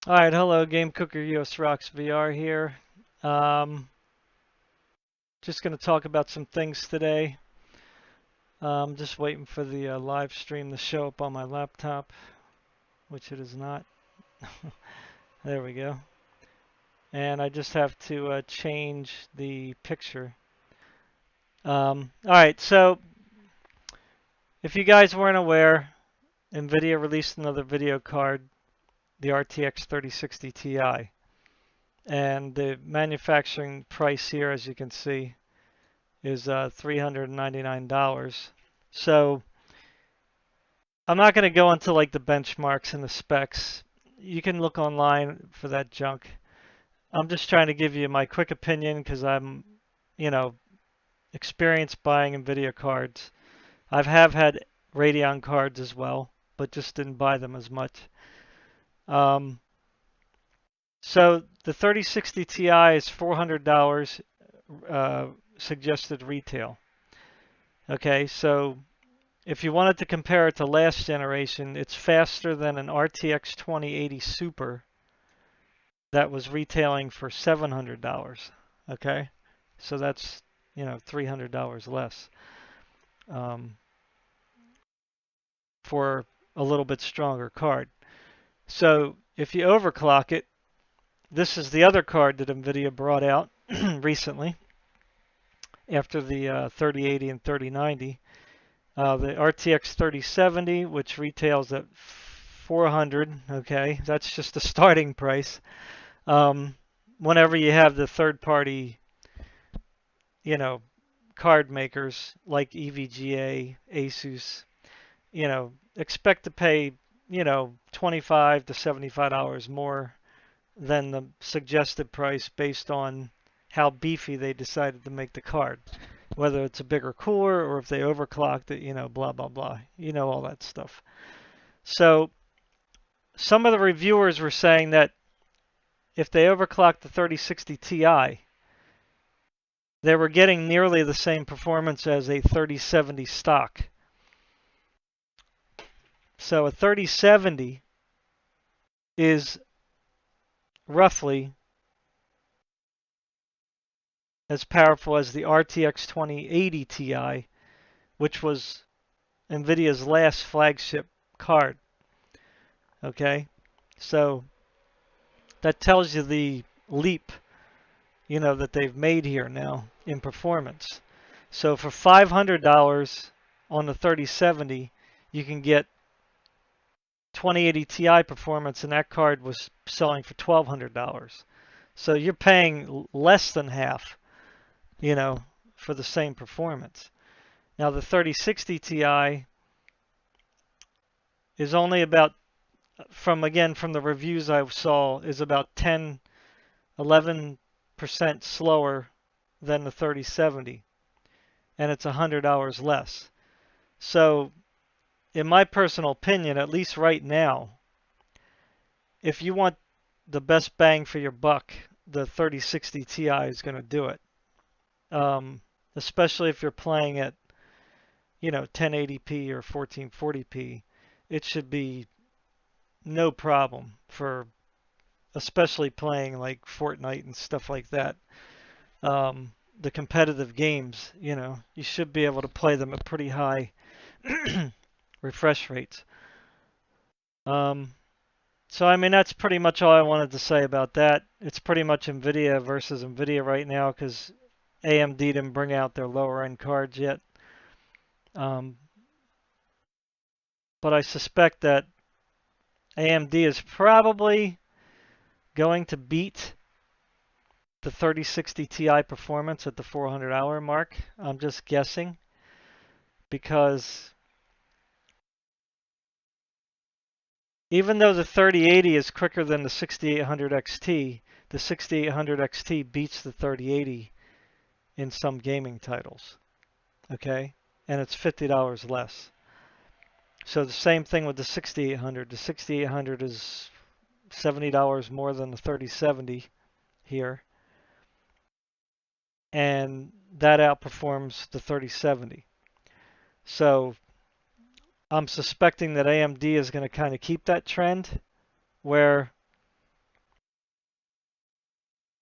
All right, hello, Game Cooker US Rocks VR here. Um, just going to talk about some things today. Just waiting for the live stream to show up on my laptop, which it is not. There we go. And I just have to change the picture. All right, so if you guys weren't aware, Nvidia released another video card, the RTX 3060 Ti. And the manufacturing price here, as you can see, is $399. So I'm not going to go into like the benchmarks and the specs. You can look online for that junk. I'm just trying to give you my quick opinion because I'm, you know, experienced buying NVIDIA cards. Have had Radeon cards as well, but just didn't buy them as much. Um, so the 3060 Ti is $400 suggested retail. Okay, so if you wanted to compare it to last generation, it's faster than an RTX 2080 Super that was retailing for $700. Okay, so that's $300 less for a little bit stronger card. So if you overclock it, this is the other card that Nvidia brought out recently after the 3080 and 3090. The RTX 3070, which retails at 400. Okay, that's just the starting price. Whenever you have the third-party, card makers like EVGA, Asus, expect to pay, $25 to $75 more than the suggested price based on how beefy they decided to make the card. Whether it's a bigger cooler or if they overclocked it, blah, blah, blah. All that stuff. So some of the reviewers were saying that if they overclocked the 3060 Ti, they were getting nearly the same performance as a 3070 stock. So a 3070 is roughly as powerful as the RTX 2080 Ti, which was Nvidia's last flagship card. Okay, so that tells you the leap, that they've made here now in performance. So for $500 on the 3070, you can get 2080 Ti performance, and that card was selling for $1,200. So you're paying less than half, for the same performance. Now the 3060 Ti is only about, from the reviews I saw, is about 10, 11% slower than the 3070, and it's $100 less. So in my personal opinion, at least right now, if you want the best bang for your buck, the 3060 Ti is going to do it. Especially if you're playing at 1080p or 1440p, it should be no problem for especially playing like Fortnite and stuff like that. The competitive games, you should be able to play them at pretty high refresh rates. So I mean, that's pretty much all I wanted to say about that. It's pretty much Nvidia versus Nvidia right now because AMD didn't bring out their lower end cards yet. But I suspect that AMD is probably going to beat the 3060 Ti performance at the 400-hour mark. I'm just guessing because even though the 3080 is quicker than the 6800 XT, the 6800 XT beats the 3080 in some gaming titles. Okay? And it's $50 less. So the same thing with the 6800. The 6800 is $70 more than the 3070 here. And that outperforms the 3070. So I'm suspecting that AMD is going to kind of keep that trend where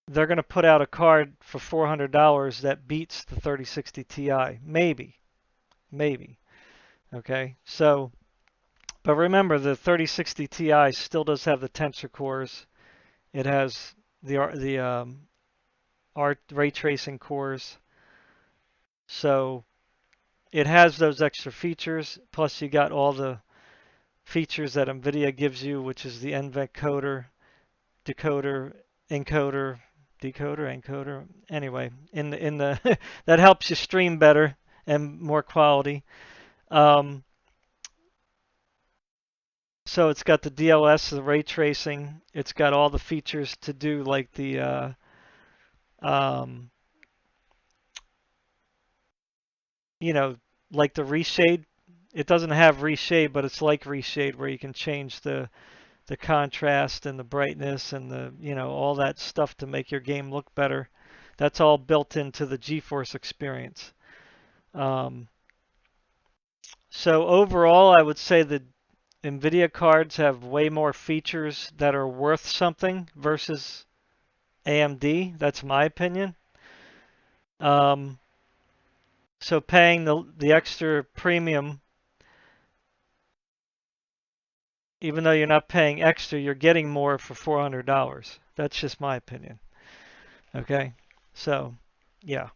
they're going to put out a card for $400 that beats the 3060 Ti. Maybe, maybe. Okay, so but remember the 3060 Ti still does have the tensor cores. It has the art ray tracing cores. So it has those extra features. Plus you got all the features that Nvidia gives you, which is the NVENC decoder, encoder, decoder, encoder. Anyway, in the that helps you stream better and more quality. Um, so it's got the DLS, the ray tracing. It's got all the features to do like the um, you know, like the reshade. It doesn't have reshade, but it's like reshade where you can change the contrast and the brightness and the all that stuff to make your game look better. That's all built into the GeForce experience. Um, so overall, I would say the Nvidia cards have way more features that are worth something versus AMD. That's my opinion. Um, so paying the extra premium, even though you're not paying extra, you're getting more for $400. That's just my opinion. Okay, so yeah.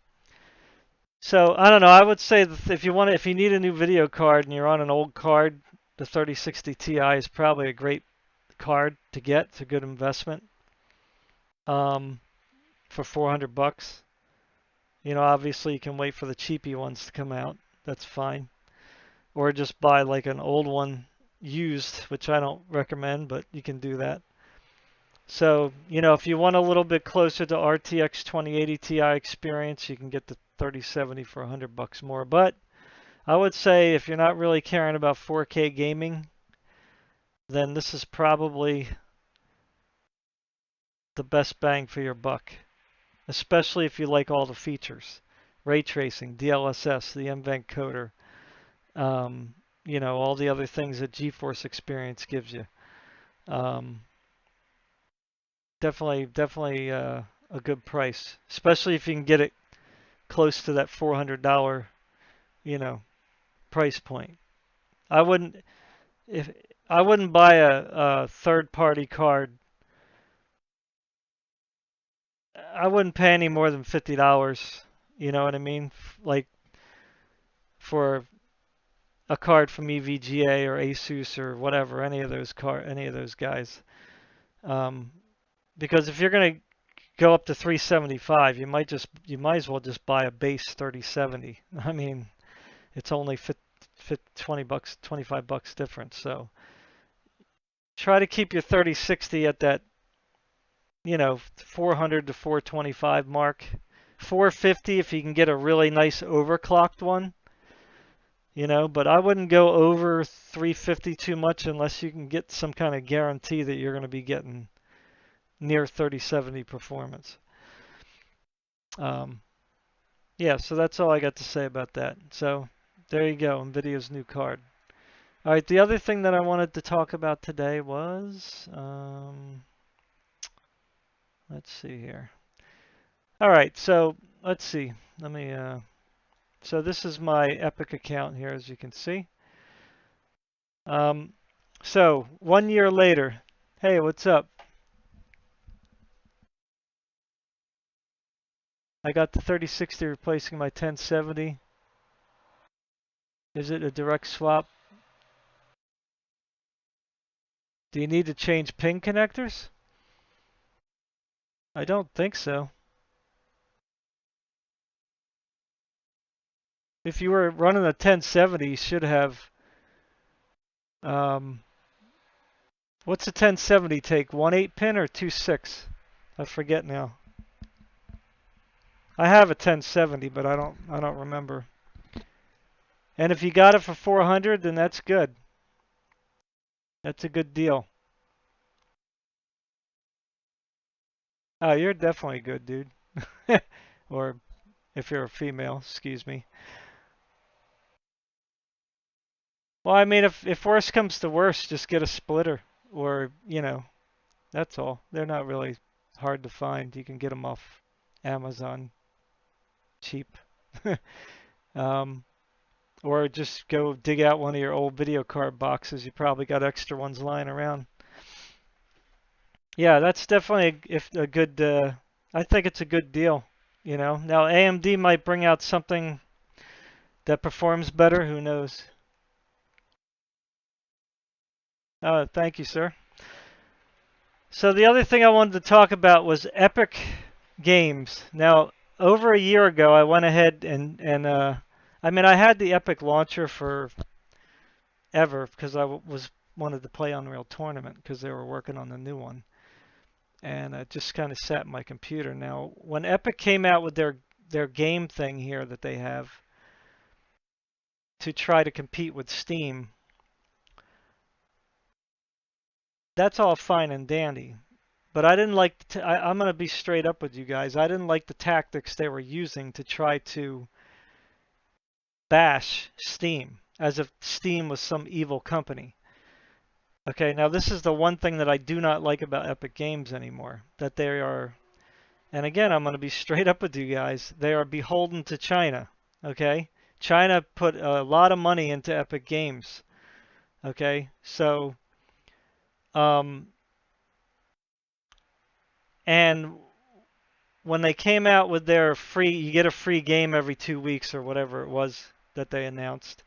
So I don't know. I would say that if you need a new video card and you're on an old card, the 3060 Ti is probably a great card to get. It's a good investment um, for $400. Obviously you can wait for the cheapy ones to come out. That's fine. Or just buy like an old one used, which I don't recommend, but you can do that. So, if you want a little bit closer to RTX 2080 Ti experience, you can get the 3070 for $100 more. But I would say if you're not really caring about 4K gaming, then this is probably the best bang for your buck, especially if you like all the features. Ray tracing, DLSS, the NVENC coder, all the other things that GeForce Experience gives you. Um, definitely a good price, especially if you can get it close to that $400, you know, price point. I wouldn't if I wouldn't buy a third-party card. I wouldn't pay any more than $50. You know what I mean? Like for a card from EVGA or Asus or whatever, any of those guys. Um, because if you're gonna go up to 375, you might as well just buy a base 3070. I mean, it's only 20 bucks, $25 difference. So try to keep your 3060 at that 400 to 425 mark. 450 if you can get a really nice overclocked one, but I wouldn't go over 350 too much unless you can get some kind of guarantee that you're going to be getting near 3070 performance. Um, yeah, so that's all I got to say about that. So there you go, NVIDIA's new card. All right, the other thing that I wanted to talk about today was, let's see here. All right, so let's see. Let me, so this is my Epic account here, as you can see. Um, so 1 year later, hey, what's up? I got the 3060 replacing my 1070. Is it a direct swap? Do you need to change pin connectors? I don't think so. If you were running a 1070, you should have. Um, what's a 1070 take? 1/8 pin or 2/6? I forget now. I have a 1070, but I don't remember. And if you got it for 400, then that's good. That's a good deal. Oh, you're definitely good, dude. Or if you're a female, excuse me. Well, I mean, if worst comes to worst, just get a splitter, or that's all. They're not really. hard to find. You can get them off Amazon cheap. um, or just go dig out one of your old video card boxes. You probably got extra ones lying around. Yeah, that's definitely if a good. I think it's a good deal. Now AMD might bring out something that performs better. Who knows? Thank you, sir. So the other thing I wanted to talk about was Epic Games. Now, over a year ago, I went ahead and I mean, I had the Epic launcher for ever because was wanted to play Unreal Tournament because they were working on the new one, and it just kind of sat in my computer. Now, when Epic came out with their game thing here that they have to try to compete with Steam, that's all fine and dandy. But I didn't like, I'm going to be straight up with you guys. I didn't like the tactics they were using to try to bash Steam as if Steam was some evil company. Okay, now this is the one thing that I do not like about Epic Games anymore. That they are, and again, I'm going to be straight up with you guys. They are beholden to China. Okay? China put a lot of money into Epic Games. Okay? So, um, and when they came out with their free, you get a free game every 2 weeks or whatever it was that they announced.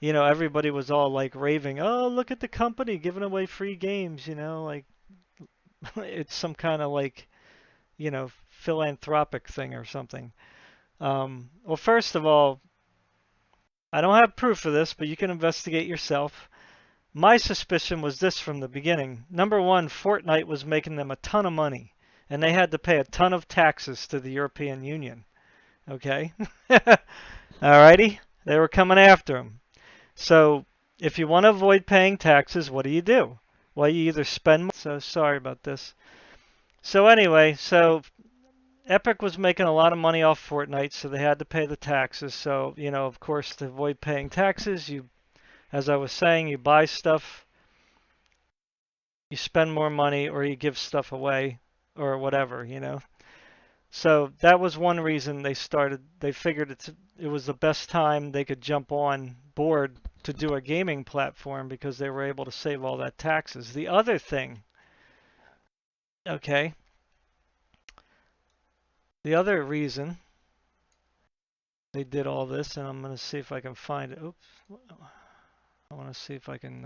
Everybody was all like raving, "Oh, look at the company giving away free games," like it's some kind of like, philanthropic thing or something. Well, first of all, I don't have proof of this, but you can investigate yourself. My suspicion was this from the beginning. Number one, Fortnite was making them a ton of money, and they had to pay a ton of taxes to the European Union. Okay? Alrighty? They were coming after them. So if you want to avoid paying taxes, what do? Well, you either spend. So sorry about this. So anyway, so Epic was making a lot of money off Fortnite, so they had to pay the taxes. So, of course, to avoid paying taxes, as I was saying, you buy stuff, you spend more money, or you give stuff away, or whatever. So that was one reason they figured it was the best time they could jump on board to do a gaming platform because they were able to save all that taxes. The other thing, okay, the other reason they did all this, and I'm going to see if I can find it. Oops. I want to see if I can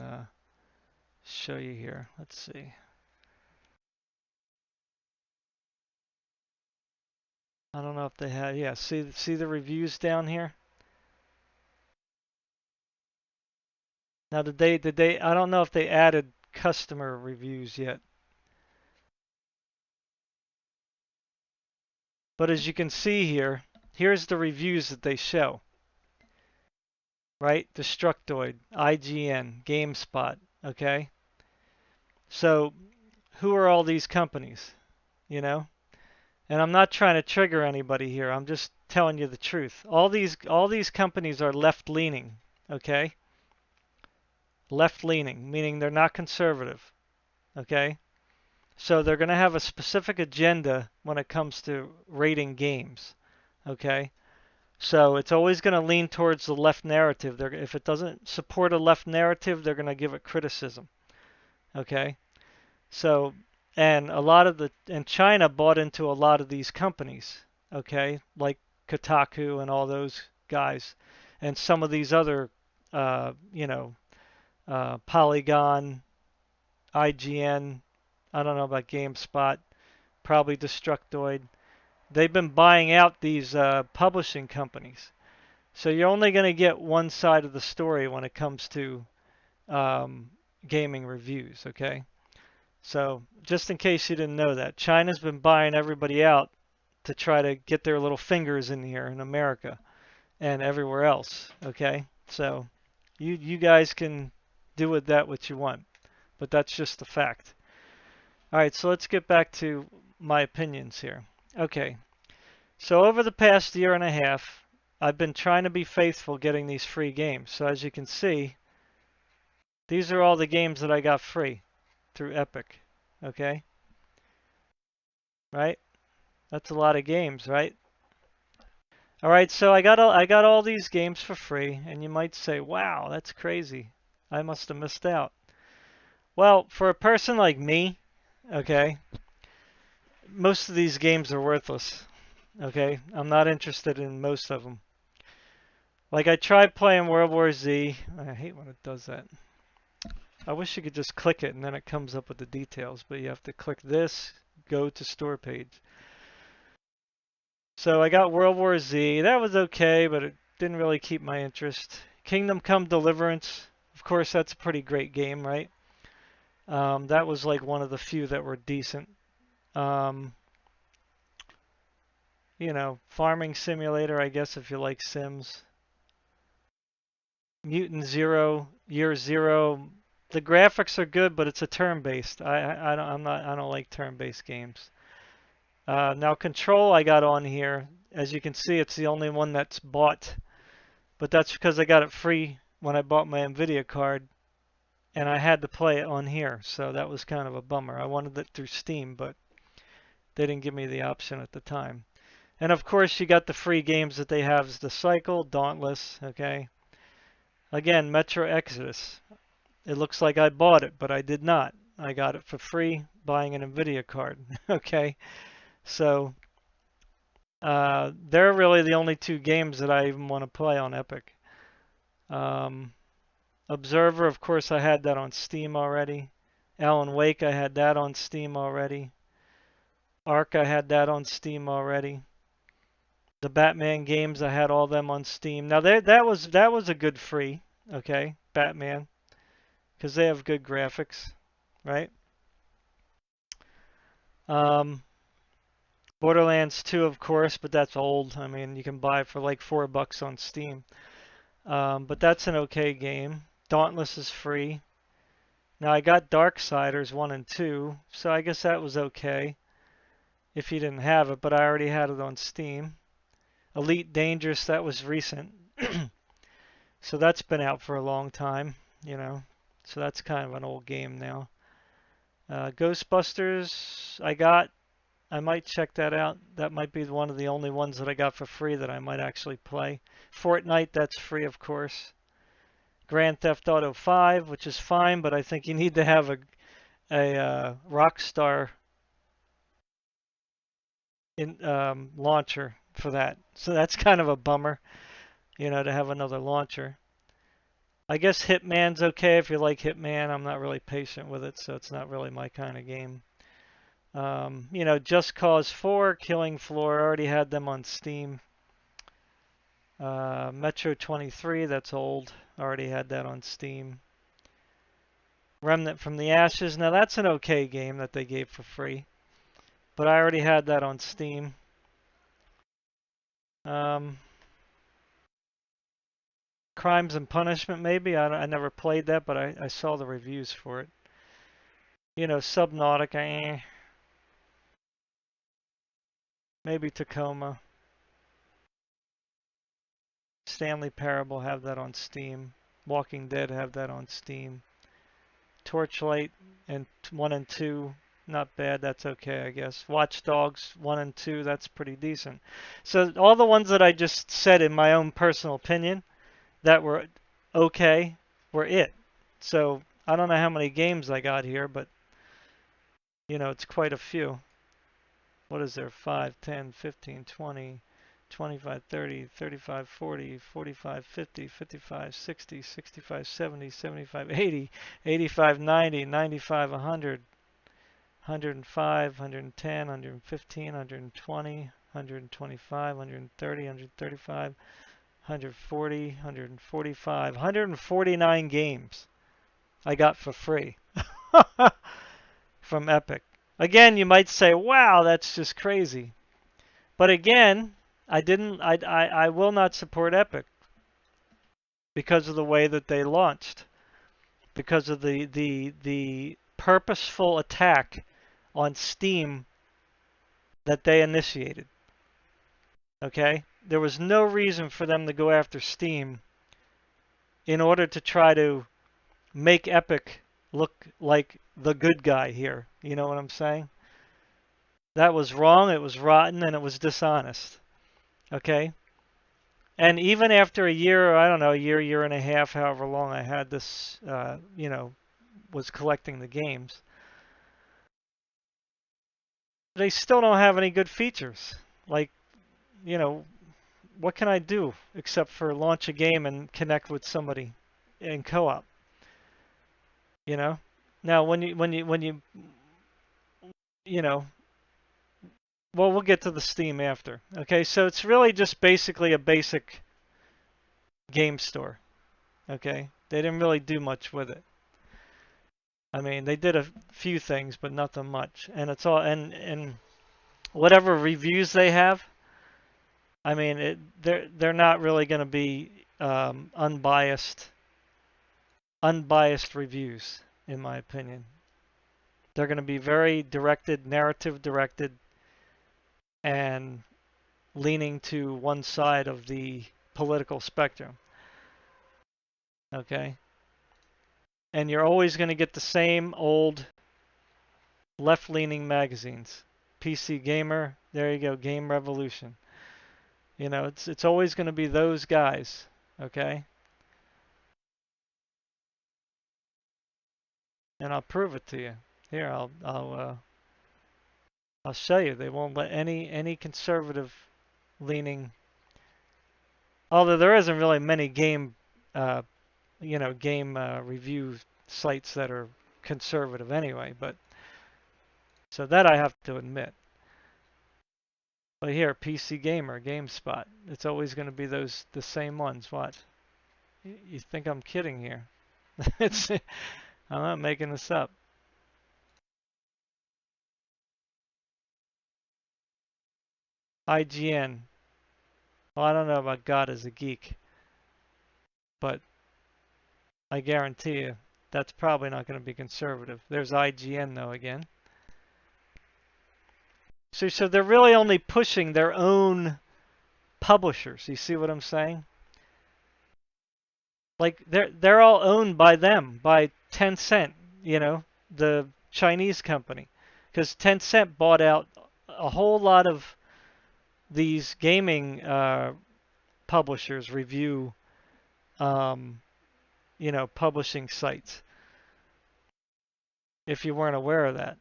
show you here. Let's see. I don't know if they have. Yeah, see the reviews down here. Now did they? I don't know if they added customer reviews yet. But as you can see here, here's the reviews that they show. Right? Destructoid, IGN, GameSpot. Okay. So who are all these companies? You know? And I'm not trying to trigger anybody here. I'm just telling you the truth. All these companies are left-leaning, okay? Left-leaning, meaning they're not conservative, okay? So they're going to have a specific agenda when it comes to rating games, okay? So it's always going to lean towards the left narrative. If it doesn't support a left narrative, they're going to give it criticism, okay? So, and China bought into a lot of these companies, okay, like Kotaku and all those guys, and some of these other, Polygon, IGN, I don't know about GameSpot, probably Destructoid. They've been buying out these publishing companies. So you're only going to get one side of the story when it comes to gaming reviews, okay? So just in case you didn't know that, China's been buying everybody out to try to get their little fingers in here in America and everywhere else. Okay, so you guys can do with that what you want, but that's just a fact. All right, so let's get back to my opinions here. Okay, so over the past year and a half, I've been trying to be faithful getting these free games. So as you can see, these are all the games that I got free through Epic. Okay. right? That's a lot of games, right? All right, so I got all these games for free, and you might say, "Wow, that's crazy. I must have missed out." Well, for a person like me, okay, most of these games are worthless. Okay, I'm not interested in most of them. Like I tried playing World War Z. I hate when it does that. I wish you could just click it and then it comes up with the details, but you have to click this, go to store page. So I got World War Z. That was okay, but it didn't really keep my interest. Kingdom Come Deliverance. Of course, that's a pretty great game, right? That was like one of the few that were decent. Um, Farming Simulator, I guess, if you like Sims. Mutant Zero, Year Zero. The graphics are good, but it's a turn-based. I don't like turn-based games. Now Control I got on here. As you can see, it's the only one that's bought, but that's because I got it free when I bought my Nvidia card, and I had to play it on here, so that was kind of a bummer. I wanted it through Steam, but they didn't give me the option at the time. And of course, you got the free games that they have is the Cycle, Dauntless, okay? Again, Metro Exodus. It looks like I bought it, but I did not. I got it for free buying an Nvidia card, okay? So they're really the only two games that I even want to play on Epic. Um, Observer, of course, I had that on Steam already. Alan Wake, I had that on Steam already. Ark, I had that on Steam already. The Batman games, I had all them on Steam. Now that was a good free, okay, Batman, because they have good graphics, right? Um, Borderlands 2, of course, but that's old. I mean, you can buy it for like $4 on Steam. But that's an okay game. Dauntless is free. Now I got Darksiders 1 and 2, so I guess that was okay if you didn't have it, but I already had it on Steam. Elite Dangerous, that was recent. So that's been out for a long time, you know. So that's kind of an old game now. Ghostbusters, I might check that out. That might be one of the only ones that I got for free that I might actually play. Fortnite, that's free, of course. Grand Theft Auto 5, which is fine, but I think you need to have a Rockstar launcher for that. So that's kind of a bummer, to have another launcher. I guess Hitman's okay if you like Hitman. I'm not really patient with it, so it's not really my kind of game. Just Cause 4, Killing Floor, I already had them on Steam. Metro 23, that's old. Already had that on Steam. Remnant from the Ashes, now that's an okay game that they gave for free, but I already had that on Steam. Um, Crimes and Punishment, maybe. I never played that, but I saw the reviews for it. Subnautica, maybe Tacoma. Stanley Parable, have that on Steam. Walking Dead, have that on Steam. Torchlight and 1 and 2, not bad. That's okay, I guess. Watch Dogs 1 and 2, that's pretty decent. So all the ones that I just said in my own personal opinion that were okay were it. So I don't know how many games I got here, but it's quite a few. What is there? 5, 10, 15, 20, 25, 30, 35, 40, 45, 50, 55, 60, 65, 70, 75, 80, 85, 90, 95, 100, 105, 110, 115, 120, 125, 130, 135, 140, 145, 149 games I got for free from Epic. Again, you might say, wow, that's just crazy. But again, I will not support Epic because of the way that they launched, because of the purposeful attack on Steam that they initiated. Okay? There was no reason for them to go after Steam in order to try to make Epic look like the good guy here. You know what I'm saying? That was wrong, it was rotten, and it was dishonest. Okay? And even after a year, or I don't know, a year, year and a half, however long I had this, was collecting the games, they still don't have any good features. Like, you know, what can I do except for launch a game and connect with somebody in co-op? You know. Now, you know, well, we'll get to the Steam after. Okay, so it's really just basically a basic game store. Okay, they didn't really do much with it. I mean, they did a few things, but nothing much. And it's all and whatever reviews they have, I mean, they're not really going to be unbiased reviews, in my opinion. They're going to be very directed, narrative directed, and leaning to one side of the political spectrum. Okay, and you're always going to get the same old left-leaning magazines. PC Gamer, there you go, Game Revolution. You know, it's always going to be those guys, okay? And I'll prove it to you. Here, I'll show you. They won't let any conservative leaning. Although there isn't really many uh, game review sites that are conservative anyway. But so that I have to admit. But here, PC Gamer, GameSpot. It's always going to be the same ones. What? You think I'm kidding here? I'm not making this up. IGN. Well, I don't know about God as a geek, but I guarantee you that's probably not going to be conservative. There's IGN though again. So they're really only pushing their own publishers. You see what I'm saying? Like they're all owned by them, by Tencent, the Chinese company. Because Tencent bought out a whole lot of these gaming publishers, review, um, publishing sites. If you weren't aware of that.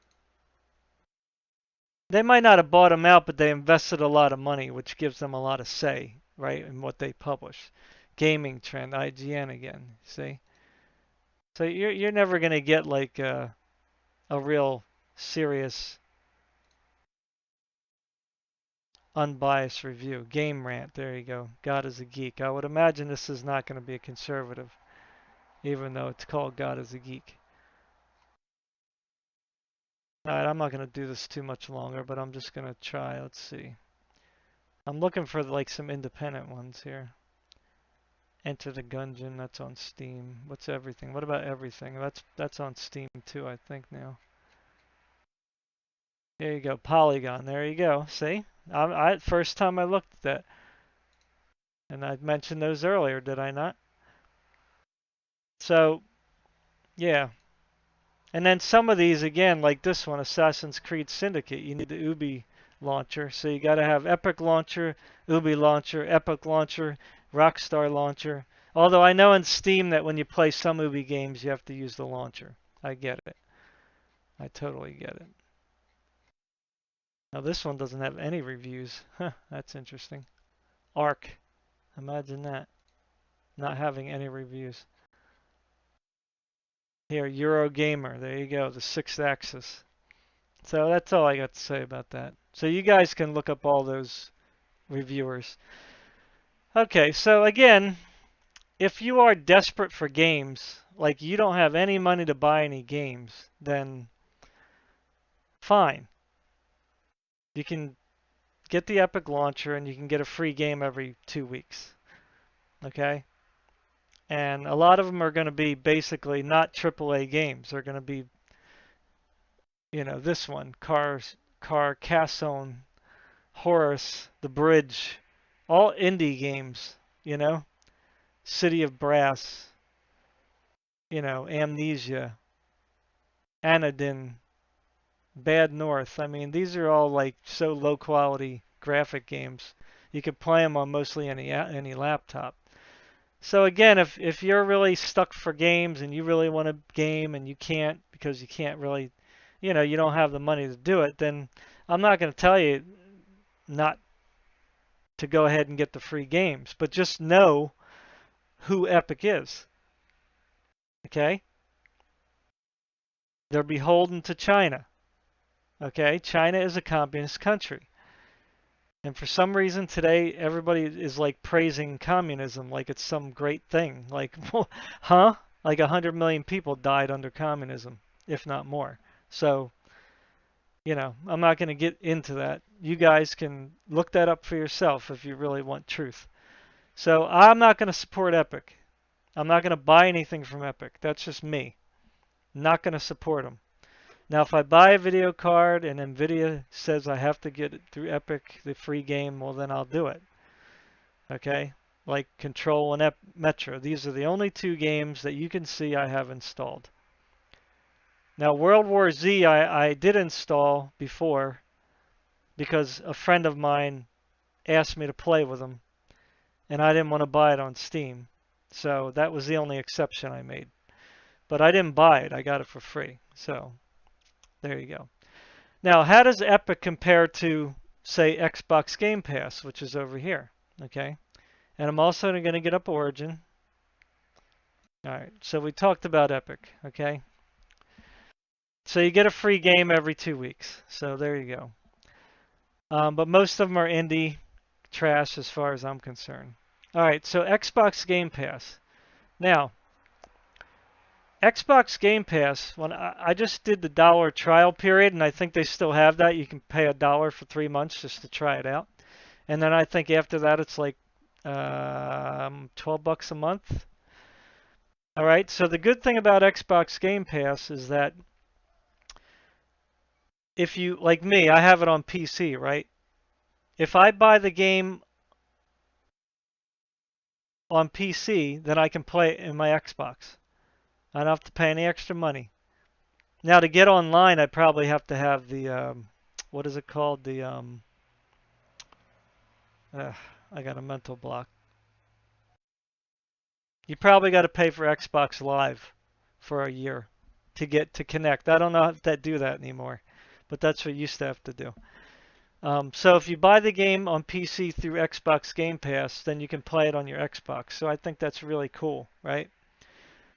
They might not have bought them out, but they invested a lot of money, which gives them a lot of say, right, in what they publish. Gaming Trend, IGN again, see? So you're never going to get like a real serious, unbiased review. Game Rant, there you go. God is a Geek. I would imagine this is not going to be a conservative, even though it's called God is a Geek. All right, I'm not going to do this too much longer, but I'm just going to try. Let's see. I'm looking for like some independent ones here. Enter the Gungeon, that's on Steam. What's everything? What about everything? That's on Steam too, I think now. There you go, Polygon. There you go. See, first time I looked at that, and I mentioned those earlier, did I not? So yeah, and then some of these again, like this one, Assassin's Creed Syndicate. You need the Ubi launcher, so you got to have Epic Launcher, Ubi Launcher, Epic Launcher, Rockstar Launcher. Although I know in Steam that when you play some Ubi games, you have to use the launcher. I get it. I totally get it. Now this one doesn't have any reviews. Huh, that's interesting. Arc. Imagine that. Not having any reviews. Here, Eurogamer. There you go. The 6-axis. So that's all I got to say about that. So you guys can look up all those reviewers. Okay, so again, if you are desperate for games, like you don't have any money to buy any games, then fine. You can get the Epic Launcher and you can get a free game every 2 weeks. Okay? And a lot of them are going to be basically not AAA games. They're going to be, this one, Carcassonne, Horus, The Bridge, all indie games, City of Brass, Amnesia, Anodyne, Bad North. I mean, these are all like so low quality graphic games. You could play them on mostly any laptop. So again, if you're really stuck for games and you really want to game and you can't because you can't really, you don't have the money to do it, then I'm not going to tell you not to go ahead and get the free games, but just know who Epic is. Okay? They're beholden to China. Okay? China is a communist country. And for some reason today, everybody is like praising communism like it's some great thing. Like, huh? Like 100 million people died under communism, if not more. So, I'm not going to get into that. You guys can look that up for yourself if you really want truth. So, I'm not going to support Epic. I'm not going to buy anything from Epic. That's just me. Not going to support them. Now, if I buy a video card and Nvidia says I have to get it through Epic, the free game, well, then I'll do it. Okay? Like Control and Metro. These are the only two games that you can see I have installed. Now, World War Z, I did install before because a friend of mine asked me to play with him, and I didn't want to buy it on Steam. So that was the only exception I made. But I didn't buy it. I got it for free. So there you go. Now, how does Epic compare to, say, Xbox Game Pass, which is over here? Okay. And I'm also going to get up Origin. All right. So we talked about Epic. Okay. So you get a free game every 2 weeks. So there you go. But most of them are indie trash as far as I'm concerned. All right. So Xbox Game Pass. Now, Xbox Game Pass, when I just did the $1 trial period, and I think they still have that. You can pay $1 for 3 months just to try it out. And then I think after that it's like $12 a month. All right. So the good thing about Xbox Game Pass is that if you, like me, I have it on PC, right? If I buy the game on PC, then I can play it in my Xbox. I don't have to pay any extra money. Now to get online, I probably have to have the what is it called? I got a mental block. You probably got to pay for Xbox Live for a year to get to connect. I don't know if they do that anymore, but that's what you used to have to do. So if you buy the game on PC through Xbox Game Pass, then you can play it on your Xbox. So I think that's really cool, right?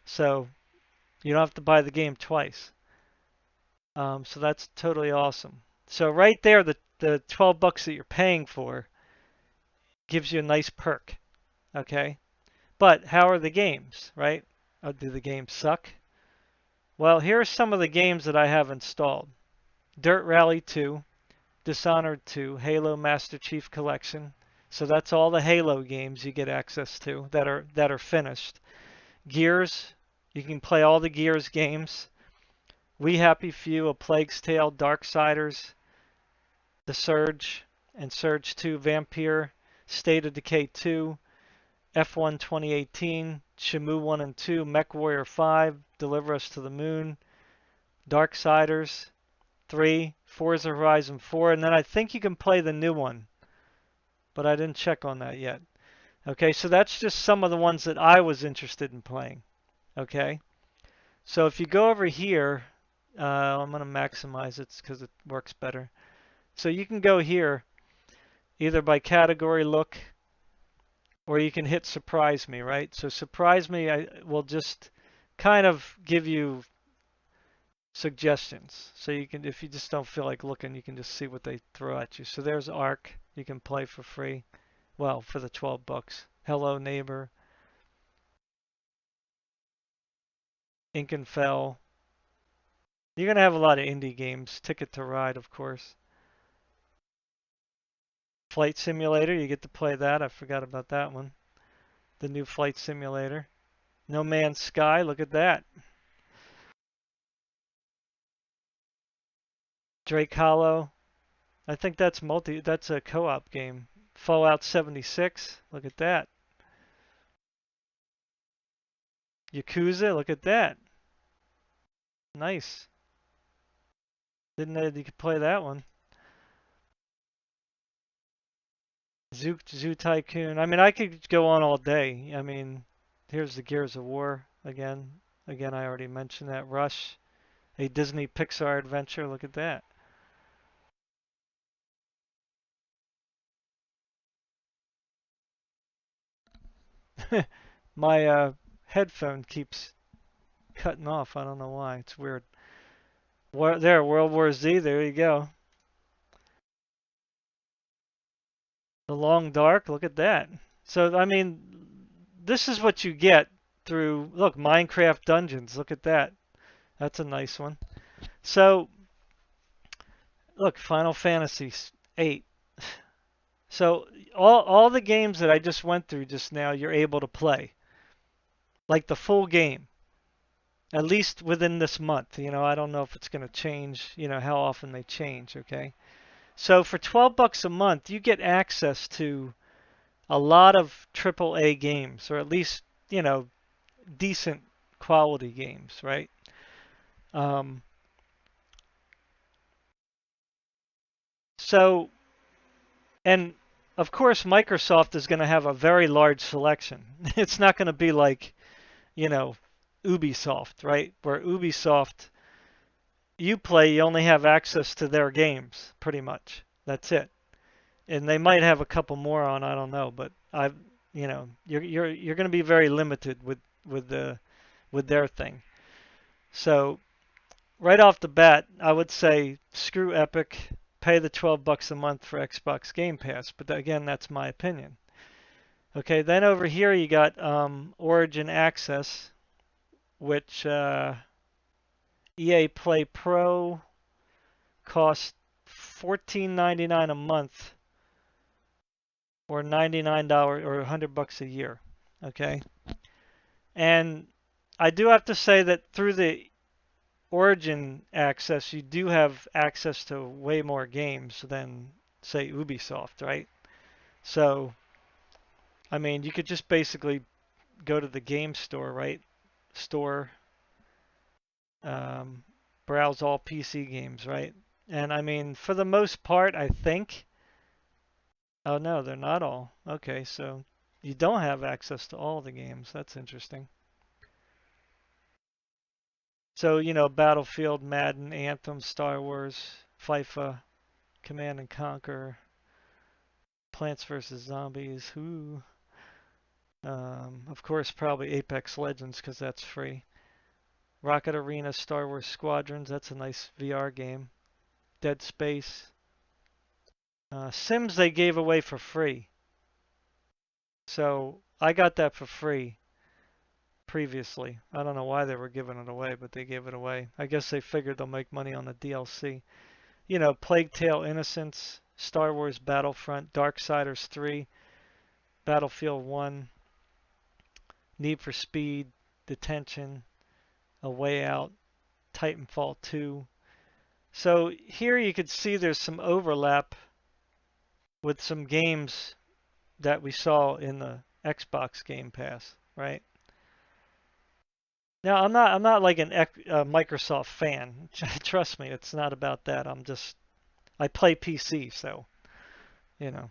So you don't have to buy the game twice. So that's totally awesome. So right there, the $12 that you're paying for gives you a nice perk. Okay. But how are the games, right? Do the games suck? Well, here are some of the games that I have installed. Dirt Rally 2, Dishonored 2, Halo Master Chief Collection. So that's all the Halo games you get access to that are finished. Gears, you can play all the Gears games. We Happy Few, A Plague's Tale, Darksiders, The Surge, and Surge 2, Vampire, State of Decay 2, F1 2018, Shenmue 1 and 2, MechWarrior 5, Deliver Us to the Moon, Darksiders 3, Forza Horizon 4, and then I think you can play the new one, but I didn't check on that yet. Okay, so that's just some of the ones that I was interested in playing. Okay, so if you go over here, I'm going to maximize it because it works better. So you can go here either by category look or you can hit surprise me, right? So surprise me, I will just kind of give you suggestions. So you can, if you just don't feel like looking, you can just see what they throw at you. So there's Ark, you can play for free. Well, for the $12. Hello Neighbor, Ink and Fell. You're gonna have a lot of indie games. Ticket to Ride, of course. Flight Simulator, you get to play that. I forgot about that one. The new Flight Simulator. No Man's Sky, look at that. Drake Hollow. I think that's a co-op game. Fallout 76, look at that. Yakuza, look at that. Nice. Didn't know you could play that one. Zoo Tycoon. I mean, I could go on all day. I mean, here's the Gears of War again. Again, I already mentioned that. Rush, a Disney Pixar adventure. Look at that. My headphone keeps cutting off. I don't know why. It's weird. There, World War Z. There you go. The Long Dark. Look at that. So, I mean, this is what you get through. Look, Minecraft Dungeons. Look at that. That's a nice one. So, look, Final Fantasy 8. So all the games that I just went through just now, you're able to play, like the full game, at least within this month. You know, I don't know if it's going to change, you know, how often they change, okay? So for 12 bucks a month, you get access to a lot of AAA games, or at least, you know, decent quality games, right? Um, so, and of course, Microsoft is going to have a very large selection. It's not going to be like, you know, Ubisoft, right? Where Ubisoft, you play, you only have access to their games, pretty much. That's it. And they might have a couple more on, I don't know, but you know, you're going to be very limited with the with their thing. So right off the bat, I would say screw Epic, pay the 12 bucks a month for Xbox Game Pass. But again, that's my opinion. Okay, then over here you got Origin Access, which EA Play Pro costs $14.99 a month, or $99 or $100 a year. Okay, and I do have to say that through the Origin access, you do have access to way more games than, say, Ubisoft, right? So, I mean, you could just basically go to the game store, right? Store, um, browse all PC games, right? And I mean, for the most part, I think. Oh no, they're not all. Okay, so you don't have access to all the games. That's interesting. So, you know, Battlefield, Madden, Anthem, Star Wars, FIFA, Command and Conquer, Plants vs. Zombies, who? Of course, probably Apex Legends because that's free. Rocket Arena, Star Wars Squadrons, that's a nice VR game. Dead Space. Sims they gave away for free. So I got that for free previously. I don't know why they were giving it away, but they gave it away. I guess they figured they'll make money on the DLC. You know, Plague Tale Innocence, Star Wars Battlefront, Darksiders 3, Battlefield 1, Need for Speed, Detention, A Way Out, Titanfall 2. So here you could see there's some overlap with some games that we saw in the Xbox Game Pass, right? Now I'm not like an Microsoft fan. Trust me, it's not about that. I play PC, so you know,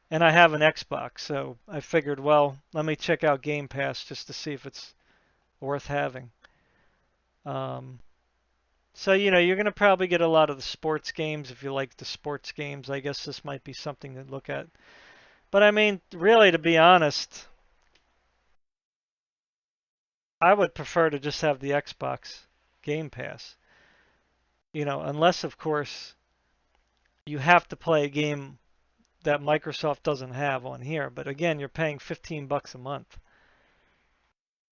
and I have an Xbox, so I figured, well, let me check out Game Pass just to see if it's worth having. Um, so you know, you're gonna probably get a lot of the sports games if you like the sports games. I guess this might be something to look at. But I mean, really, to be honest, I would prefer to just have the Xbox Game Pass. You know, unless of course you have to play a game that Microsoft doesn't have on here. But again, you're paying 15 bucks a month.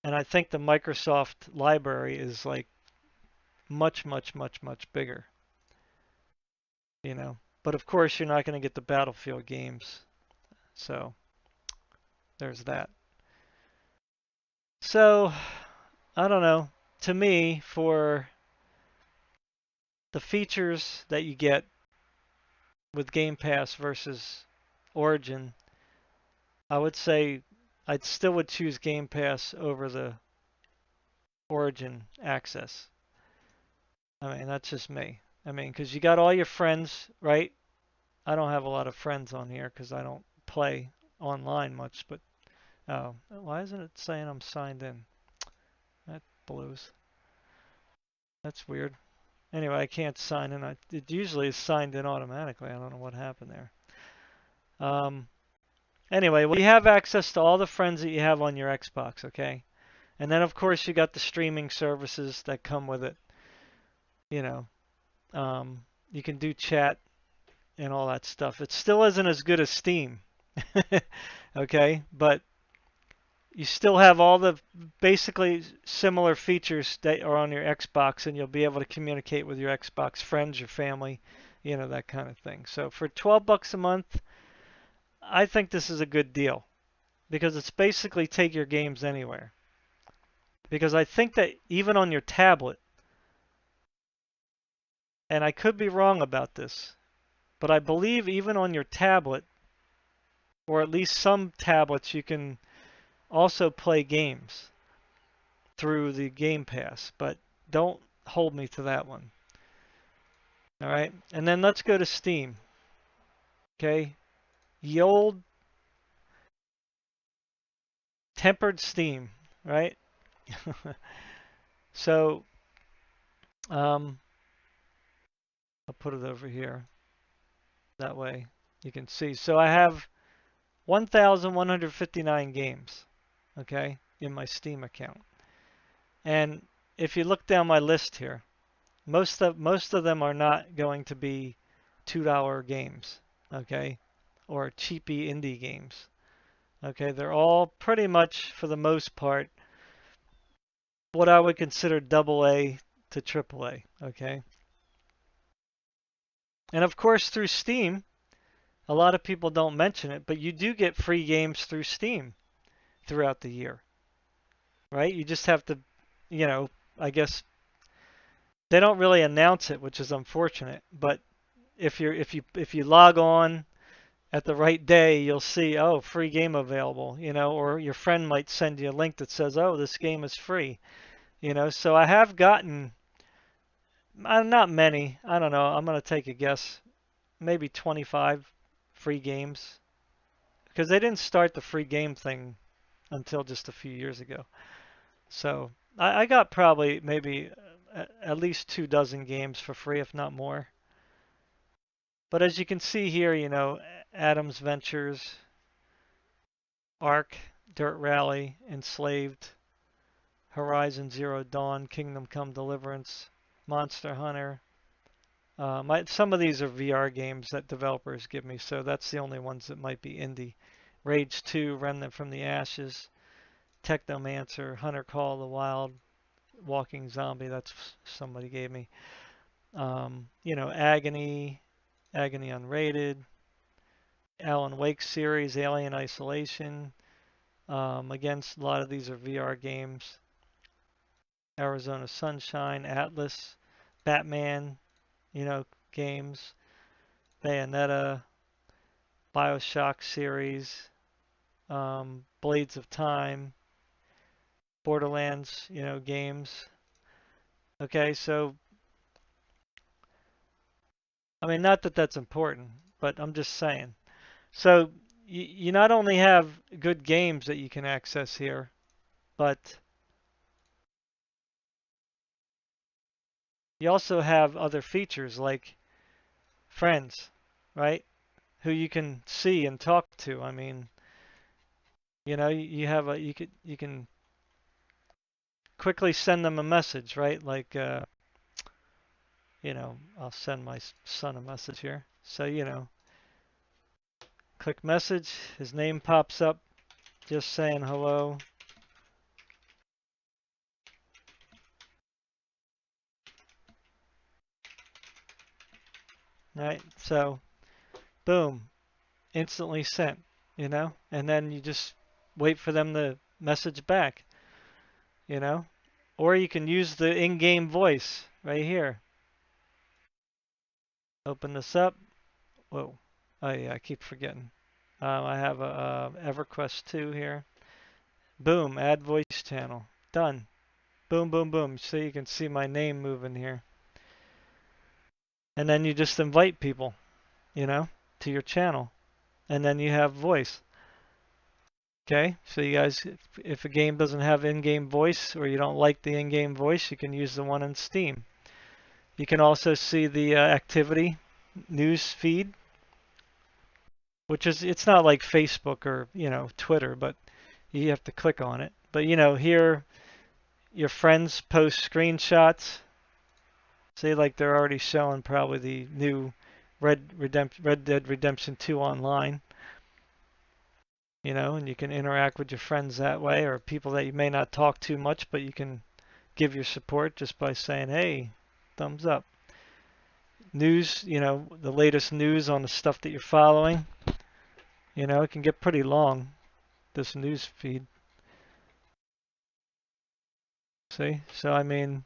And I think the Microsoft library is like much, much, much, much bigger, you know. But of course, you're not going to get the Battlefield games. So there's that. So I don't know. To me, for the features that you get with Game Pass versus Origin, I would say I'd still would choose Game Pass over the Origin access. I mean, that's just me. I mean, because you got all your friends, right? I don't have a lot of friends on here because I don't play online much, but oh, why isn't it saying I'm signed in? That blows. That's weird. Anyway, I can't sign in. It usually is signed in automatically. I don't know what happened there. Um, anyway, well, you have access to all the friends that you have on your Xbox, okay? And then, of course, you got the streaming services that come with it. You know, you can do chat and all that stuff. It still isn't as good as Steam, okay? But you still have all the basically similar features that are on your Xbox, and you'll be able to communicate with your Xbox friends, your family, you know, that kind of thing. So for 12 bucks a month, I think this is a good deal because it's basically take your games anywhere. Because I think that even on your tablet, and I could be wrong about this, but I believe even on your tablet, or at least some tablets, you can also play games through the Game Pass, but don't hold me to that one. All right, and then let's go to Steam. Okay, the old tempered Steam, right? So um, I'll put it over here. That way you can see. So I have 1,159 games, okay, in my Steam account. And if you look down my list here, most of them are not going to be $2 games, okay, or cheapy indie games. Okay, they're all pretty much, for the most part, what I would consider double A to triple A. Okay, and of course through Steam, a lot of people don't mention it, but you do get free games through Steam throughout the year, right? You just have to, you know, I guess they don't really announce it, which is unfortunate. But if you log on at the right day, you'll see, oh, free game available, you know, or your friend might send you a link that says, oh, this game is free, you know. So I have gotten, not many, I don't know, I'm going to take a guess, maybe 25 free games because they didn't start the free game thing until just a few years ago. So I got probably maybe at least 2 dozen games for free, if not more. But as you can see here, you know, Adams Ventures, Ark, Dirt Rally, Enslaved, Horizon Zero Dawn, Kingdom Come Deliverance, Monster Hunter. Some of these are VR games that developers give me, so that's the only ones that might be indie. Rage 2, Remnant from the Ashes, Technomancer, Hunter Call of the Wild, Walking Zombie, that's somebody gave me. You know, Agony, Agony Unrated, Alan Wake series, Alien Isolation. Again, a lot of these are VR games. Arizona Sunshine, Atlas, Batman, you know, games, Bayonetta, Bioshock series, Blades of Time, Borderlands, you know, games. Okay, so I mean, not that that's important, but I'm just saying. So you not only have good games that you can access here, but you also have other features like friends, right? Who you can see and talk to. I mean, you know, you can quickly send them a message, right? Like you know, I'll send my son a message here. So, you know, click message, his name pops up, just saying hello. Right? So, boom, instantly sent, you know? And then you just wait for them to message back, you know? Or you can use the in-game voice right here. Open this up. Whoa. Oh yeah, I keep forgetting. I have a EverQuest 2 here. Boom, add voice channel. Done. Boom, boom, boom. So you can see my name moving here. And then you just invite people, to your channel. And then you have voice. Okay, so you guys, if a game doesn't have in-game voice or you don't like the in-game voice, you can use the one in Steam. You can also see the activity news feed, which is, it's not like Facebook or, Twitter, but you have to click on it. But, here your friends post screenshots. See, like they're already showing probably the new Red Dead Redemption 2 online. And you can interact with your friends that way, or people that you may not talk to much, but you can give your support just by saying, hey, thumbs up. News, the latest news on the stuff that you're following. It can get pretty long, this news feed. See? So, I mean,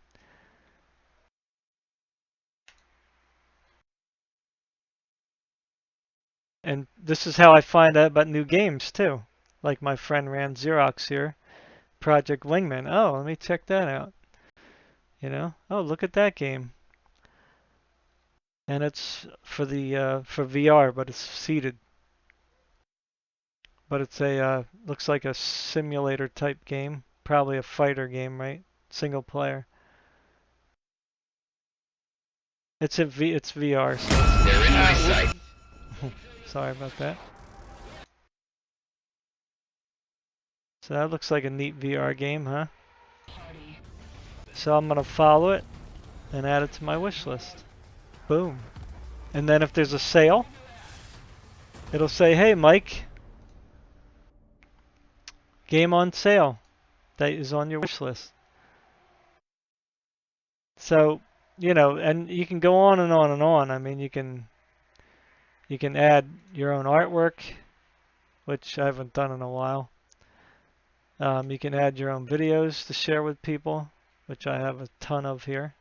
and this is how I find out about new games, too. Like my friend ran Xerox here, Project Wingman. Oh, let me check that out. Oh, look at that game. And it's for VR, but it's seated. But it's looks like a simulator type game, probably a fighter game, right? Single player. It's VR, so They're in my sight. sorry about that. So that looks like a neat VR game, huh? So I'm gonna follow it and add it to my wish list. Boom. And then if there's a sale, it'll say, hey Mike, game on sale that is on your wish list. So, and you can go on and on and on. I mean, you can add your own artwork, which I haven't done in a while. You can add your own videos to share with people, which I have a ton of here.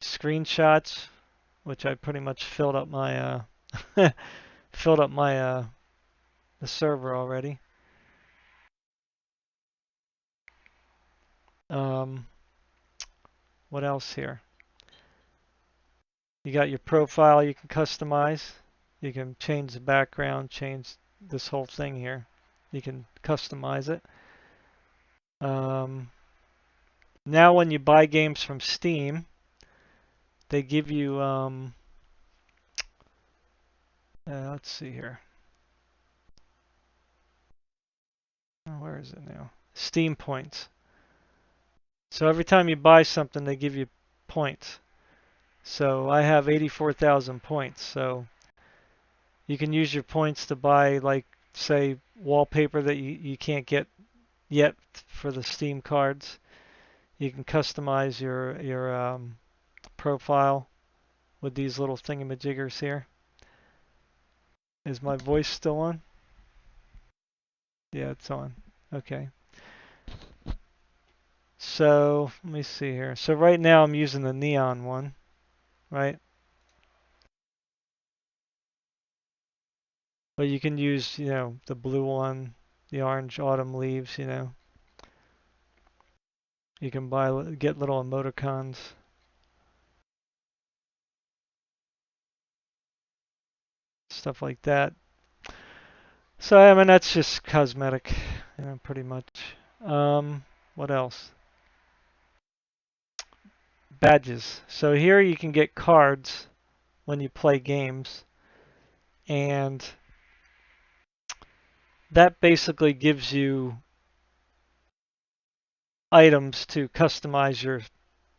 Screenshots, which I pretty much filled up my filled up my the server already. What else here? You got your profile you can customize. You can change the background, change this whole thing here. You can customize it. Now when you buy games from Steam, they give you, let's see here. Oh, where is it now? Steam points. So every time you buy something, they give you points. So I have 84,000 points. So you can use your points to buy, like, say, wallpaper that you can't get yet for the Steam cards. You can customize your profile with these little thingamajiggers here. Is my voice still on? Yeah, it's on. Okay. So let me see here. So right now I'm using the neon one, right? But you can use, the blue one, the orange autumn leaves, You can get little emoticons. Stuff like that. So I mean that's just cosmetic, pretty much. What else? Badges. So here you can get cards when you play games, and that basically gives you items to customize your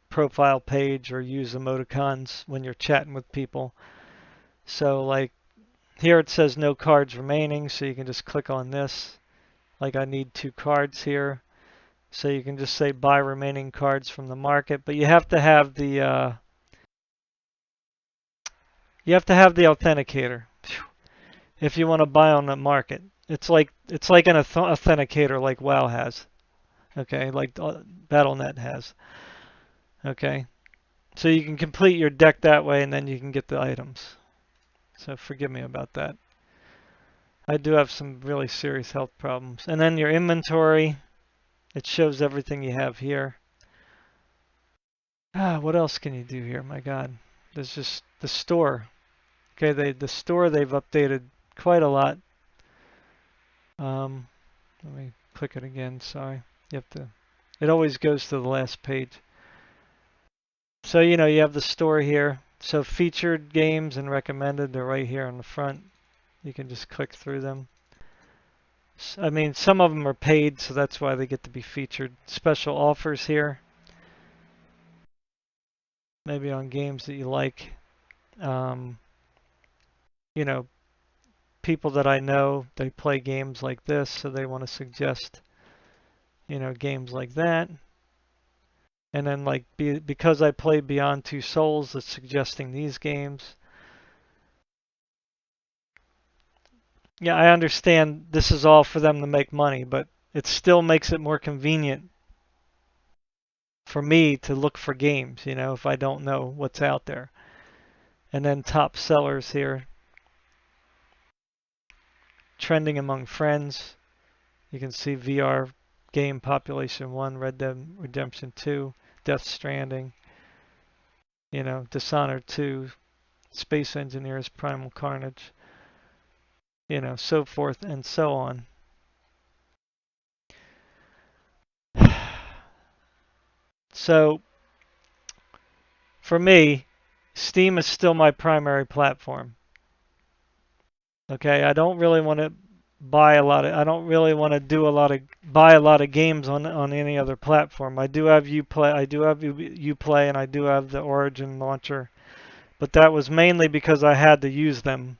profile page or use emoticons when you're chatting with people. So like here it says no cards remaining, so you can just click on this. Like I need 2 cards here. So you can just say buy remaining cards from the market, but you have to have the authenticator if you want to buy on the market. It's like an authenticator like WoW has. Okay, like Battle.net has. Okay. So you can complete your deck that way and then you can get the items. So forgive me about that. I do have some really serious health problems. And then your inventory, it shows everything you have here. What else can you do here? My God. There's just the store. Okay, the store they've updated quite a lot. Let me click it again. Sorry, you have to. It always goes to the last page. So you know you have the store here. So featured games and recommended, they're right here on the front. You can just click through them. I mean, some of them are paid, so that's why they get to be featured. Special offers here. Maybe on games that you like. You know, people that I know, they play games like this, so they want to suggest, you know, games like that. And then like because I play Beyond Two Souls, it's suggesting these games. Yeah, I understand this is all for them to make money, but it still makes it more convenient for me to look for games, you know, if I don't know what's out there. And then top sellers here. Trending among friends. You can see VR game population 1, Red Dead Redemption 2, Death Stranding, you know, Dishonored 2, Space Engineers, Primal Carnage, you know, so forth and so on. So for me, Steam is still my primary platform. Okay, I don't really want to buy a lot of. I don't really want to do a lot of buy a lot of games on any other platform. I do have Uplay. I do have Uplay, and I do have the Origin launcher, but that was mainly because I had to use them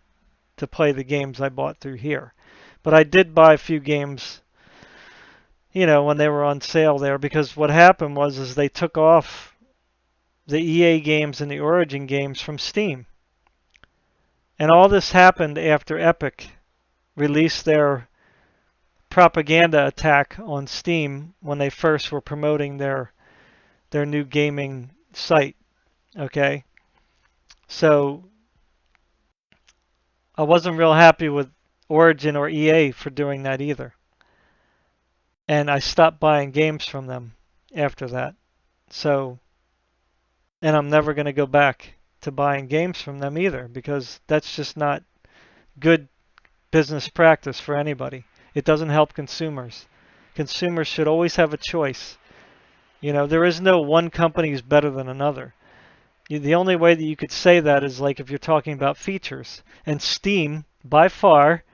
to play the games I bought through here. But I did buy a few games, you know, when they were on sale there, because what happened was is they took off the EA games and the Origin games from Steam. And all this happened after Epic released their propaganda attack on Steam when they first were promoting their new gaming site. Okay, so I wasn't real happy with Origin or EA for doing that either, and I stopped buying games from them after that. So, and I'm never going to go back to buying games from them either because that's just not good business practice for anybody. It doesn't help consumers. Consumers should always have a choice. You know, there is no one company is better than another. The only way that you could say that is like if you're talking about features. And Steam, by far,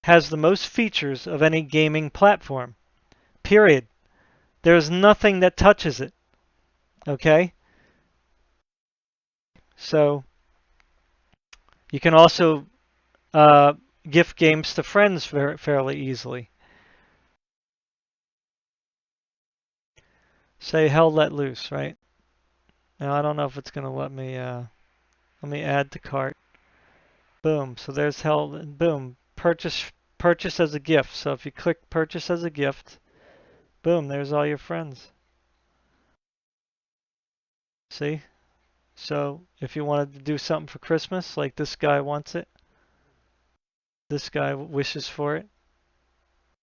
has the most features of any gaming platform. Period. There's nothing that touches it. Okay? So, you can also gift games to friends fairly easily. Say hell let loose, right? Now I don't know if it's gonna let me add to cart. Boom. So there's hell. Boom. Purchase as a gift. So if you click purchase as a gift, boom, there's all your friends. See? So if you wanted to do something for Christmas, like this guy wants it, this guy wishes for it,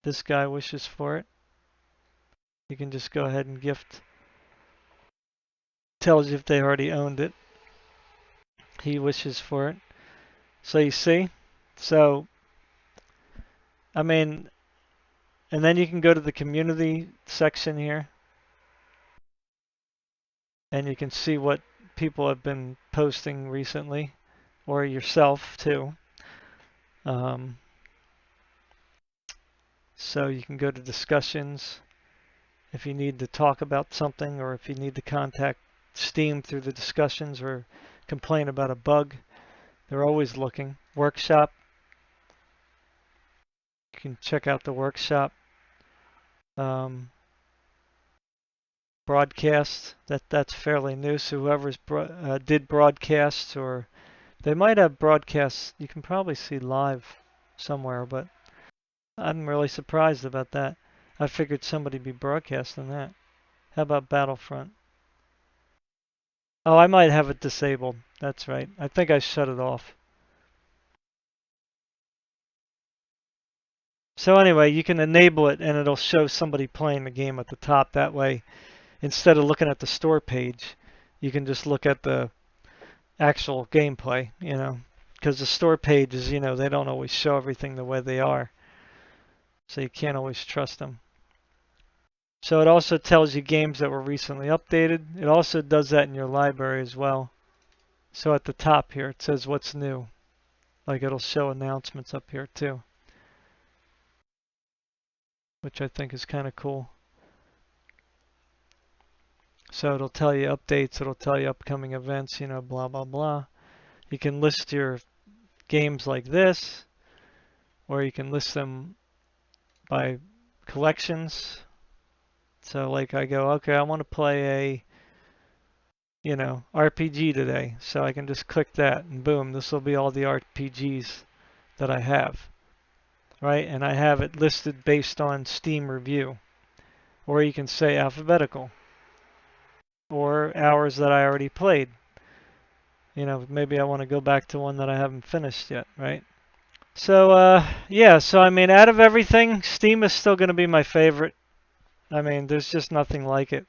this guy wishes for it, you can just go ahead and gift. Tells you if they already owned it. He wishes for it. So you see? So, I mean, and then you can go to the community section here. And you can see what people have been posting recently, or yourself too. So you can go to discussions if you need to talk about something, or if you need to contact Steam through the discussions or complain about a bug. They're always looking. Workshop. You can check out the workshop. Broadcast. That's fairly new. So whoever's did broadcasts, or they might have broadcasts. You can probably see live somewhere, but I'm really surprised about that. I figured somebody'd be broadcasting that. How about Battlefront? Oh, I might have it disabled. That's right. I think I shut it off. So anyway, you can enable it and it'll show somebody playing the game at the top. That way, instead of looking at the store page, you can just look at the actual gameplay, you know, because the store pages, you know, they don't always show everything the way they are. So you can't always trust them. So it also tells you games that were recently updated. It also does that in your library as well. So at the top here, it says what's new. Like it'll show announcements up here too, which I think is kind of cool. So it'll tell you updates, it'll tell you upcoming events, you know, blah, blah, blah. You can list your games like this, or you can list them by collections. So like I go, okay, I want to play a, you know, RPG today. So I can just click that and boom, this will be all the RPGs that I have, right? And I have it listed based on Steam review. Or you can say alphabetical. Or hours that I already played. You know, maybe I want to go back to one that I haven't finished yet, right? So, yeah, so I mean, out of everything, Steam is still going to be my favorite. I mean, there's just nothing like it.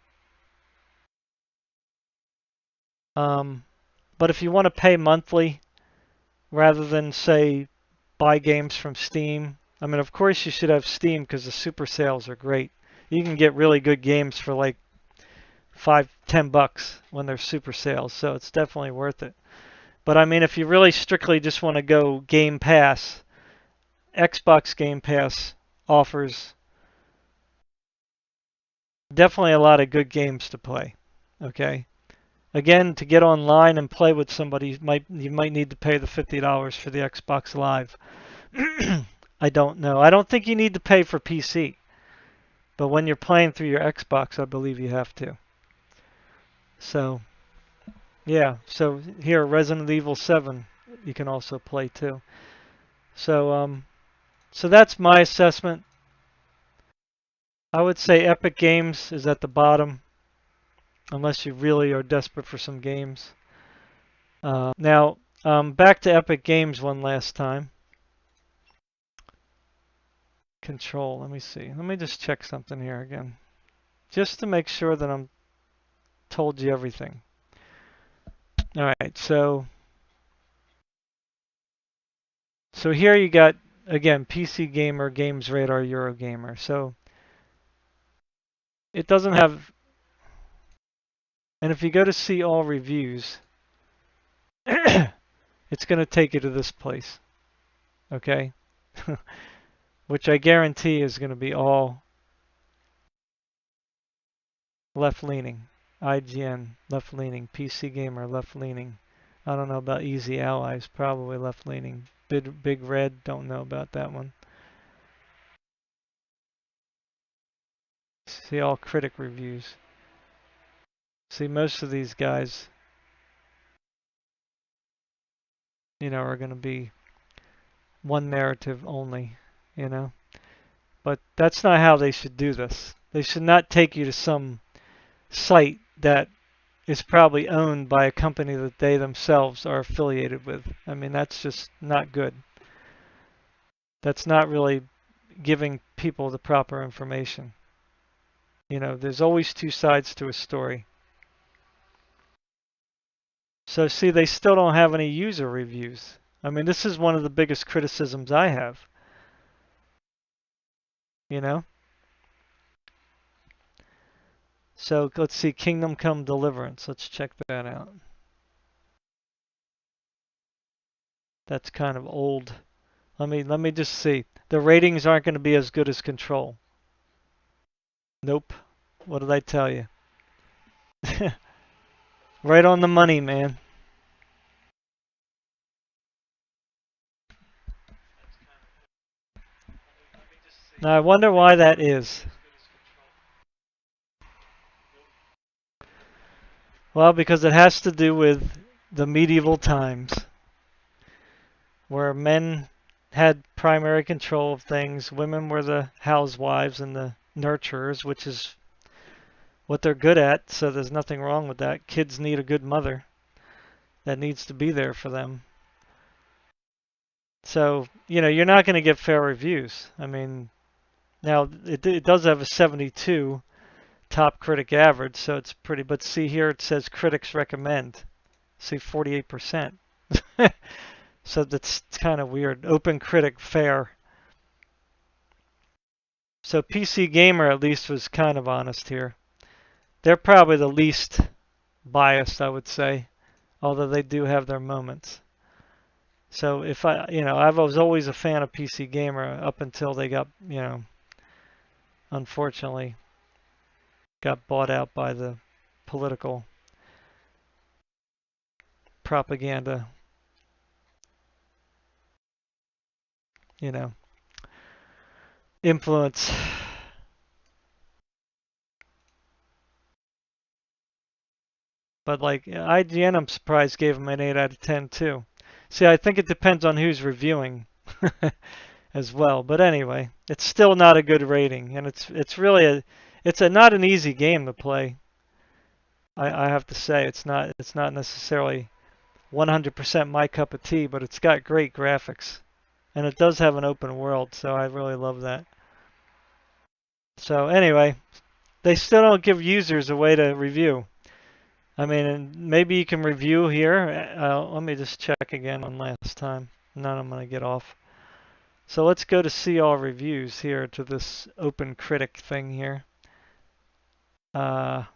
But if you want to pay monthly rather than, say, buy games from Steam, I mean, of course you should have Steam because the super sales are great. You can get really good games for like $5, $10 when they're super sales, so it's definitely worth it. But I mean, if you really strictly just want to go Game Pass, Xbox Game Pass offers definitely a lot of good games to play. Okay. Again, to get online and play with somebody, you might need to pay the $50 for the Xbox Live. I don't know. I don't think you need to pay for PC, but when you're playing through your Xbox, I believe you have to. So, yeah. So here, Resident Evil 7, you can also play too. So that's my assessment. I would say Epic Games is at the bottom, unless you really are desperate for some games. Now, back to Epic Games one last time. Control, let me see. Let me just check something here again. Just to make sure that I'm told you everything. All right, so here you got, again, PC Gamer, Games Radar, Eurogamer. So it doesn't have, and if you go to see all reviews, it's going to take you to this place, okay? Which I guarantee is going to be all left-leaning. IGN, left-leaning. PC Gamer, left-leaning. I don't know about Easy Allies, probably left-leaning. Big Red, don't know about that one. See all critic reviews. See, most of these guys, you know, are going to be one narrative only, you know. But that's not how they should do this. They should not take you to some site that is probably owned by a company that they themselves are affiliated with. I mean, that's just not good. That's not really giving people the proper information. You know, there's always two sides to a story. So see, they still don't have any user reviews. I mean, this is one of the biggest criticisms I have. You know? So let's see, Kingdom Come Deliverance. Let's check that out. That's kind of old. Let me just see. The ratings aren't going to be as good as Control. Nope. What did I tell you? Right on the money, man. Now I wonder why that is. Well, because it has to do with the medieval times where men had primary control of things, women were the housewives and the nurturers, which is what they're good at, so there's nothing wrong with that. Kids need a good mother that needs to be there for them. So, you know, you're not going to get fair reviews. I mean, now it does have a 72 top critic average, so it's pretty, but see here it says critics recommend. See, 48%. So that's kind of weird. Open Critic fair. So PC Gamer at least was kind of honest here. They're probably the least biased, I would say, although they do have their moments. So if I was always a fan of PC Gamer up until they got, unfortunately got bought out by the political propaganda, influence. But like IGN, I'm surprised gave them an 8 out of 10 too. See, I think it depends on who's reviewing as well. But anyway, it's still not a good rating, and it's really not an easy game to play. I have to say it's not necessarily 100% my cup of tea, but it's got great graphics, and it does have an open world, so I really love that. So anyway, they still don't give users a way to review. I mean, and maybe you can review here. Let me just check again one last time. And then I'm going to get off. So let's go to see all reviews here to this Open Critic thing here. And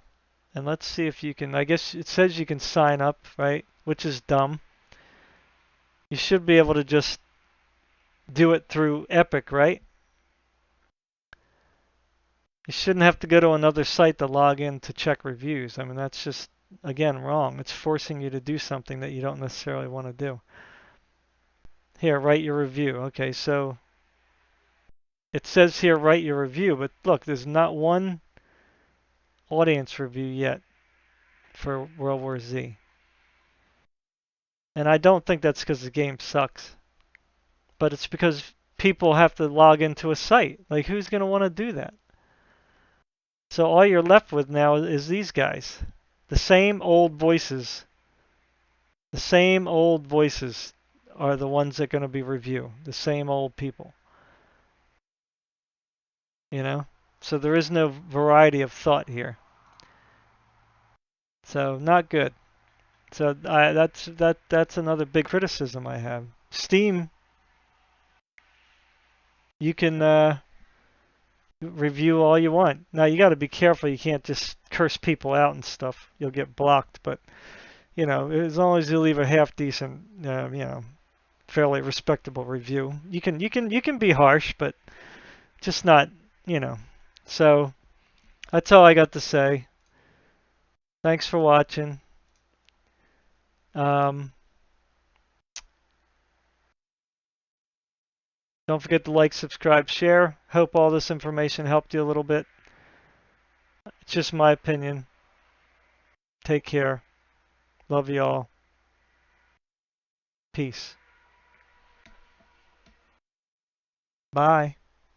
let's see if you can, I guess it says you can sign up, right? Which is dumb. You should be able to just do it through Epic, right? You shouldn't have to go to another site to log in to check reviews. I mean, that's just, again, wrong. It's forcing you to do something that you don't necessarily want to do. Here, write your review. Okay, so it says here, write your review, but look, there's not one audience review yet for World War Z. And I don't think that's because the game sucks, but it's because people have to log into a site. Like, who's going to want to do that? So all you're left with now is these guys. The same old voices. The same old voices are the ones that are going to be review. The same old people. So there is no variety of thought here. So not good. So that's another big criticism I have. Steam, you can review all you want. Now you got to be careful. You can't just curse people out and stuff. You'll get blocked. But as long as you leave a half decent, fairly respectable review, you can be harsh, but just not, So that's all I got to say. Thanks for watching. Don't forget to like, subscribe, share. Hope all this information helped you a little bit. It's just my opinion. Take care. Love you all. Peace. Bye.